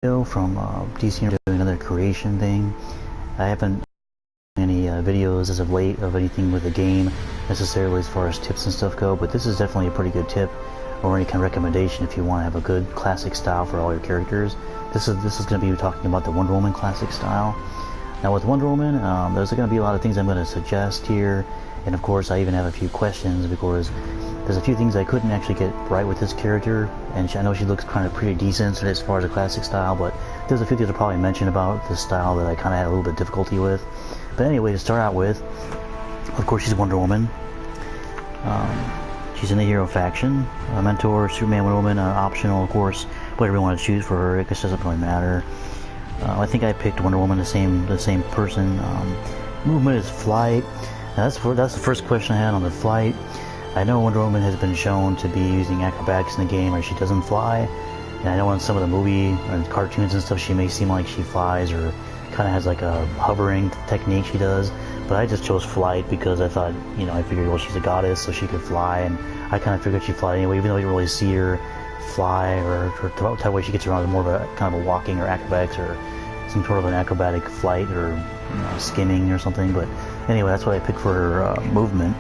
From Dcuo doing another creation thing. I haven't done any videos as of late of anything with the game necessarily as far as tips and stuff go, but this is definitely a pretty good tip or any kind of recommendation if you want to have a good classic style for all your characters. This is going to be talking about the Wonder Woman classic style. Now with Wonder Woman, there's going to be a lot of things I'm going to suggest here, and of course I even have a few questions because there's a few things I couldn't actually get right with this character, and I know she looks kind of pretty decent as far as a classic style, but there's a few things I'll probably mention about this style that I kind of had a little bit of difficulty with. But anyway, to start out with, of course she's Wonder Woman. She's in the hero faction. Mentor, Superman, Wonder Woman, optional, of course, whatever you want to choose for her, it just doesn't really matter. I think I picked Wonder Woman, the same person. Movement is flight. Now that's the first question I had on the flight. I know Wonder Woman has been shown to be using acrobatics in the game where she doesn't fly, and I know in some of the movie and cartoons and stuff she may seem like she flies or kind of has like a hovering technique she does, but I just chose flight because I thought, you know, I figured, well, she's a goddess so she could fly, and I kind of figured she'd fly anyway, even though you don't really see her fly or the type of way she gets around is more of a kind of a walking or acrobatics or some sort of an acrobatic flight or, you know, skimming or something. But anyway, that's what I picked for her movement.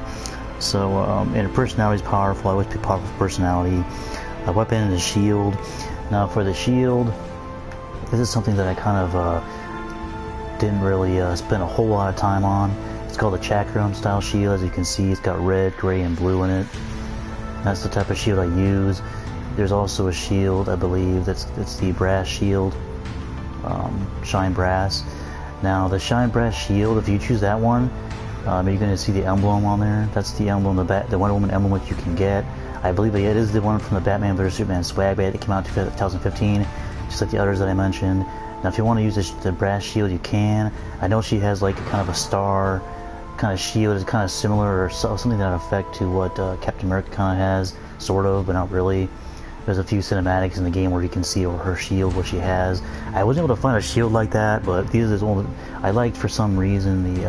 So, and her personality is powerful. I always pick powerful personality. A weapon is a shield. Now, for the shield, this is something that I kind of didn't really spend a whole lot of time on. It's called a chakram style shield. As you can see, it's got red, gray, and blue in it. That's the type of shield I use. There's also a shield, I believe, it's the brass shield, shine brass. Now, the shine brass shield, if you choose that one, you're going to see the emblem on there. That's the emblem, the Wonder Woman emblem which you can get. I believe it is the one from the Batman vs Superman swag bag that came out in 2015, just like the others that I mentioned. Now if you want to use the brass shield, you can. I know she has like a kind of a star kind of shield. It's kind of similar or something to that effect to what Captain America kind of has, sort of, but not really. There's a few cinematics in the game where you can see her shield, what she has. I wasn't able to find a shield like that, but these are the ones I liked for some reason.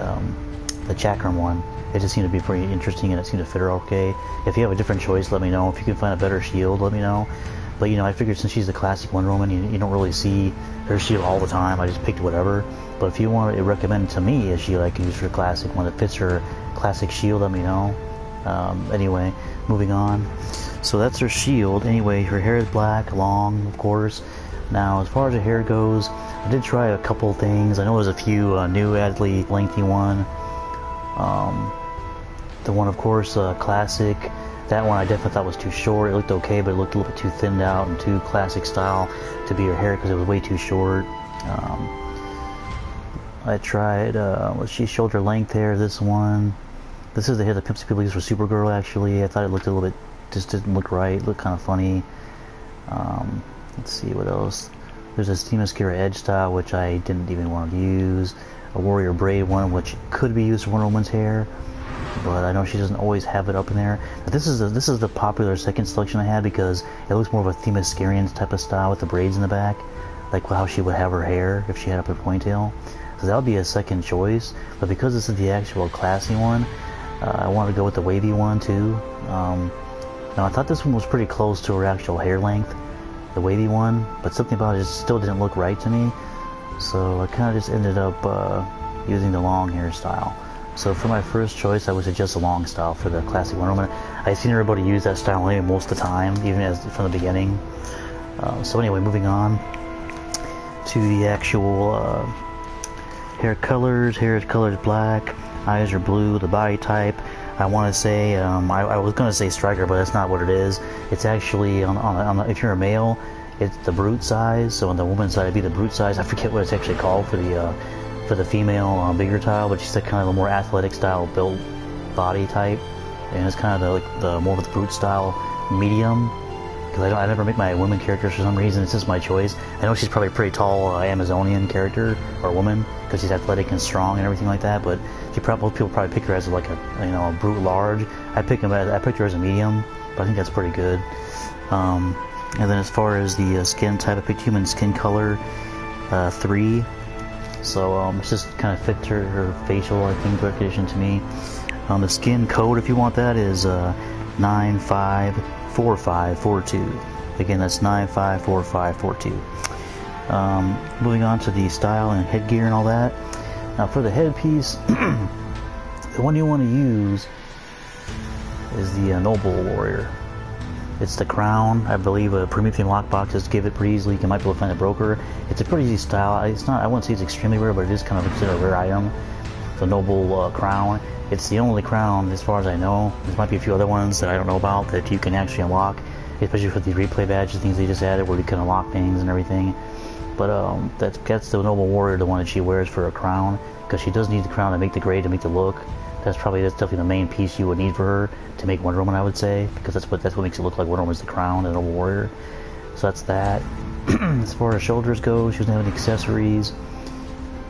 The chakram one, it just seemed to be pretty interesting and it seemed to fit her okay. If you have a different choice, let me know. If you can find a better shield, let me know. But you know, I figured since she's the classic Wonder Woman, you don't really see her shield all the time. I just picked whatever. But if you want to recommend to me a shield I can use for classic one that fits her classic shield, let me know. Anyway, moving on. So that's her shield. Anyway, her hair is black, long, of course. Now, as far as her hair goes, I did try a couple things. I know there's a few new addly lengthy one. The one, of course, classic. That one I definitely thought was too short. It looked okay, but it looked a little bit too thinned out and too classic style to be her hair because it was way too short. I tried, she shoulder length hair, this one. This is the hair that Pimps people use for Supergirl, actually. I thought it looked a little bit, just didn't look right. It looked kind of funny. Let's see, what else? There's a Steam Mascara Edge style, which I didn't even want to use. A Warrior Braid one, which could be used for Wonder Woman's hair, but I know she doesn't always have it up in there. But this is the popular second selection I had because it looks more of a Themyscirian type of style with the braids in the back, like how she would have her hair if she had up her ponytail. So that would be a second choice. But because this is the actual classy one, I wanted to go with the wavy one too. Now I thought this one was pretty close to her actual hair length, the wavy one, but something about it just still didn't look right to me. So I kind of just ended up using the long hairstyle. So for my first choice, I would suggest a long style for the classic Wonder Woman. I've seen everybody use that style anyway most of the time, even from the beginning. So anyway, moving on to the actual hair colors. Hair is colored black, eyes are blue, the body type. I want to say, I was going to say striker, but that's not what it is. It's actually, if you're a male, it's the brute size. So on the woman's side, it'd be the brute size. I forget what it's actually called for the female bigger tile, but she's like kind of a more athletic style built body type, and it's kind of the more of the brute style medium. Because I never make my women characters for some reason. It's just my choice. I know she's probably a pretty tall Amazonian character or woman because she's athletic and strong and everything like that. But most people probably pick her as like a brute large. I picked her as a medium, but I think that's pretty good. And then as far as the skin type, I picked human skin color 3. So it just kind of fits her facial, I think, recognition to me. The skin code, if you want that, is 954542. Again, that's 954542. Moving on to the style and headgear and all that. Now for the headpiece, the one you want to use is the Noble Warrior. It's the crown. I believe a Promethean lockboxes give it pretty easily. You might be able to find a broker. It's a pretty easy style. It's not, I wouldn't say it's extremely rare, but it is kind of considered a rare item. The Noble crown. It's the only crown, as far as I know. There might be a few other ones that I don't know about that you can actually unlock, especially for the replay badges, things they just added, where you can unlock things and everything. But that's the Noble Warrior, the one that she wears for a crown, because she does need the crown to make the grade, to make the look. That's definitely the main piece you would need for her to make Wonder Woman, I would say, because that's what makes it look like Wonder Woman is the crown, the Noble Warrior. So that's that. As far as shoulders go, she doesn't have any accessories,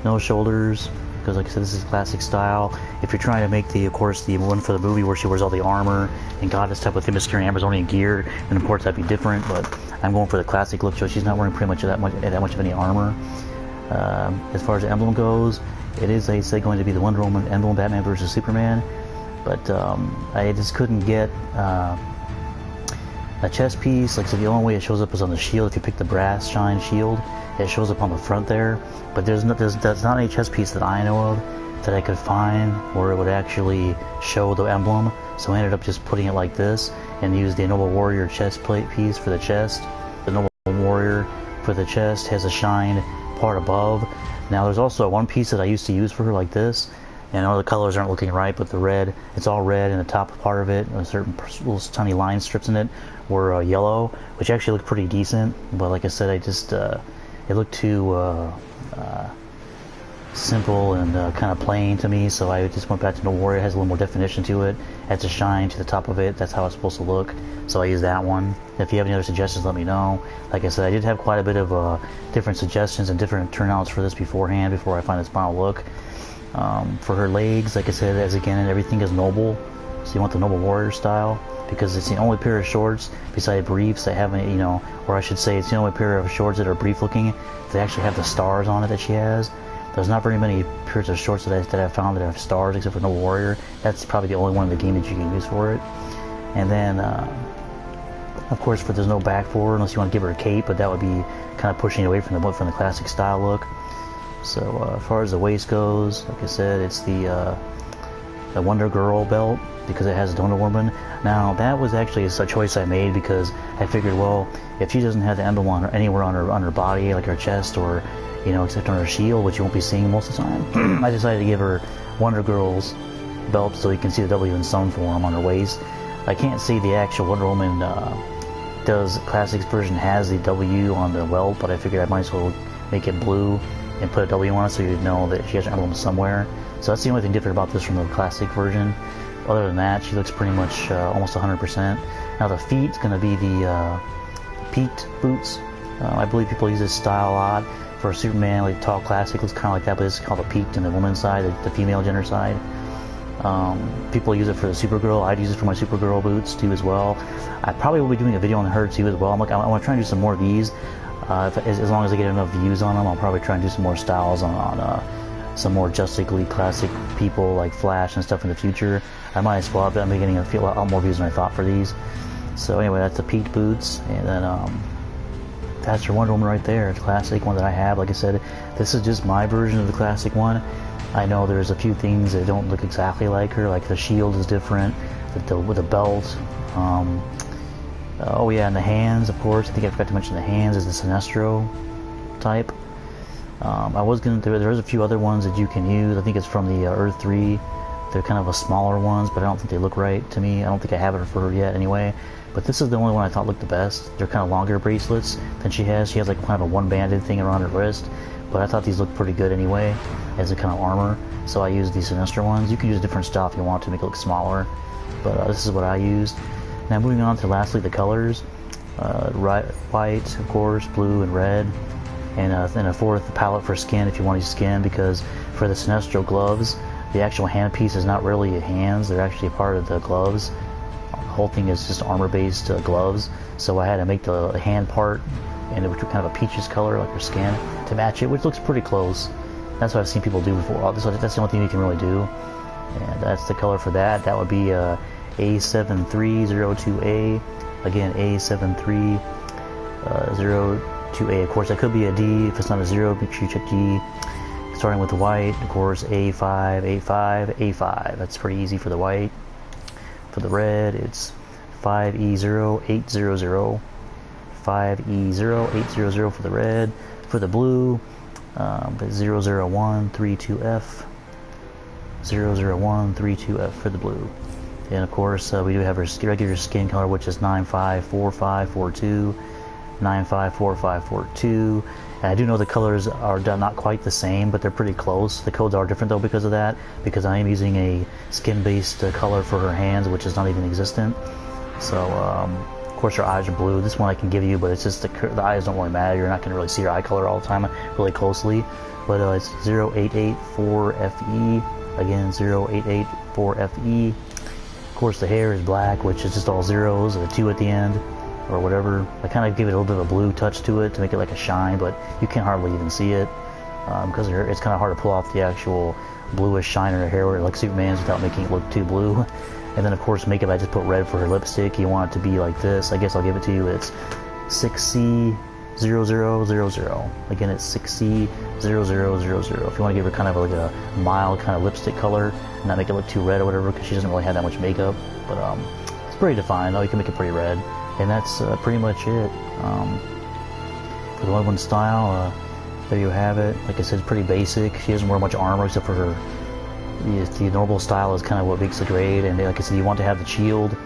no shoulders, because like I said, this is classic style. If you're trying to make of course, the one for the movie where she wears all the armor and goddess type with Themyscira Amazonian gear, then of course that'd be different. But I'm going for the classic look, so she's not wearing pretty much that much of any armor. As far as the emblem goes, it is, they say, going to be the Wonder Woman emblem, Batman versus Superman. But I just couldn't get a chest piece. Like I said, the only way it shows up is on the shield. If you pick the brass shine shield, it shows up on the front there. But there's not any chest piece that I know of that I could find where it would actually show the emblem. So I ended up just putting it like this and used the Noble Warrior chest plate piece for the chest. The Noble Warrior for the chest has a shined part above. Now there's also one piece that I used to use for her like this, and I know the colors aren't looking right, but the red, it's all red, and the top part of it, a certain little tiny line strips in it were yellow, which actually looked pretty decent. But like I said, I just it looked too simple and kind of plain to me, so I just went back to Noble Warrior. It has a little more definition to it, adds a shine to the top of it. That's how it's supposed to look, so I used that one. If you have any other suggestions, let me know. Like I said, I did have quite a bit of different suggestions and different turnouts for this beforehand, before I find its final look. For her legs, like I said, as again, everything is Noble, so you want the Noble Warrior style, because it's the only pair of shorts besides briefs that have, you know, or I should say, it's the only pair of shorts that are brief looking that actually have the stars on it that she has. There's not very many pairs of shorts that I've found that have stars, except for Noble Warrior. That's probably the only one in the game that you can use for it. And then, of course, there's no back for her unless you want to give her a cape, but that would be kind of pushing it away from the classic style look. So as far as the waist goes, like I said, it's the Wonder Girl belt, because it has Wonder Woman. Now that was actually a choice I made, because I figured, well, if she doesn't have the emblem on her, anywhere on her body, like her chest, or you know, except on her shield, which you won't be seeing most of the time, I decided to give her Wonder Girl's belt so you can see the W in some form on her waist. I can't see the actual Wonder Woman Classics version has the W on the welt, but I figured I might as well make it blue and put a W on it so you'd know that she has an emblem somewhere. So that's the only thing different about this from the classic version. Other than that, she looks pretty much almost 100%. Now the feet's going to be the peaked boots. I believe people use this style a lot for Superman, like tall classic, looks kind of like that, but it's called a peaked in the woman's side, the female gender side. People use it for the Supergirl. I'd use it for my Supergirl boots too as well. I probably will be doing a video on her too as well. I want to try and do some more of these. As long as I get enough views on them, I'll probably try and do some more styles on some more Justice League classic people like Flash and stuff in the future. I might as well. I'm getting a lot more views than I thought for these. So anyway, that's the peaked boots, and then that's her Wonder Woman right there. It's a classic one that I have. Like I said, this is just my version of the classic one. I know there's a few things that don't look exactly like her, like the shield is different, with the belt. Oh yeah, and the hands, of course. I think I forgot to mention the hands is the Sinestro type. There's a few other ones that you can use. I think it's from the Earth 3. They're kind of a smaller ones, but I don't think they look right to me. I don't think I have it for her yet anyway. But this is the only one I thought looked the best. They're kind of longer bracelets than she has. She has like kind of a one-banded thing around her wrist. But I thought these looked pretty good anyway, as a kind of armor. So I used these Sinestro ones. You can use different stuff if you want to make it look smaller. But this is what I used. Now moving on to lastly the colors. White, of course, blue and red. And then a fourth palette for skin if you want to use skin, because for the Sinestro gloves, the actual hand piece is not really hands. They're actually a part of the gloves. The whole thing is just armor-based gloves. So I had to make the hand part and which kind of a peaches color like her skin to match it, which looks pretty close. That's what I've seen people do before. That's the only thing you can really do. And that's the color for that. That would be A7302A. Again, A7302A. to A. Of course, that could be a D. If it's not a 0, make sure you check D. Starting with the white, of course, A5, A5, A5. That's pretty easy for the white. For the red, it's 5E0, 800. 5E0, 800 for the red. For the blue, 001, 32F. 001, 32F for the blue. And of course, we do have our regular skin color, which is 954542, 954542. And I do know the colors are not quite the same, but they're pretty close. The codes are different though because of that, because I am using a skin-based color for her hands, which is not even existent. So, of course, her eyes are blue. This one I can give you, but it's just the eyes don't really matter. You're not going to really see her eye color all the time really closely. But it's 0884FE. Again, 0884FE. Of course, the hair is black, which is just all zeros, a 2 at the end, or whatever. I kind of give it a little bit of a blue touch to it to make it like a shine, but you can't hardly even see it because it's kind of hard to pull off the actual bluish shine in her hair like Superman's without making it look too blue. And then, of course, makeup, I just put red for her lipstick. You want it to be like this. I guess I'll give it to you. It's 6C0000. Again, it's 6C0000. If you want to give her kind of like a mild kind of lipstick color, and not make it look too red or whatever, because she doesn't really have that much makeup. But it's pretty defined, though. You can make it pretty red. And that's pretty much it. For the one style, there you have it. Like I said, it's pretty basic. She doesn't wear much armor except for her. The normal style is kind of what makes it great. And like I said, you want to have the shield.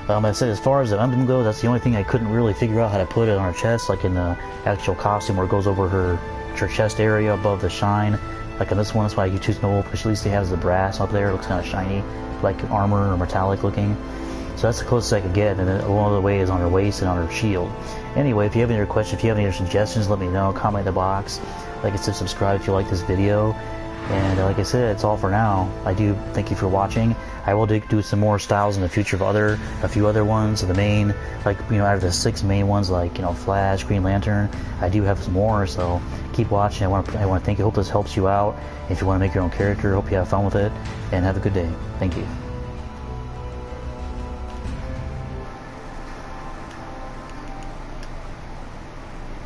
I said, as far as the emblem goes, that's the only thing I couldn't really figure out how to put it on her chest, like in the actual costume where it goes over her chest area above the shine. Like on this one, that's why you choose Noel, because at least he has the brass up there. It looks kind of shiny, like armor or metallic looking. So that's the closest I could get, and then one other way is on her waist and on her shield. Anyway, if you have any other questions, if you have any other suggestions, let me know. Comment in the box. Like I said, subscribe if you like this video. And like I said, it's all for now. I do thank you for watching. I will do some more styles in the future of a few other ones. The main, like, out of the 6 main ones, like, Flash, Green Lantern, I do have some more, so keep watching. I want to thank you. Hope this helps you out. If you want to make your own character, hope you have fun with it, and have a good day. Thank you.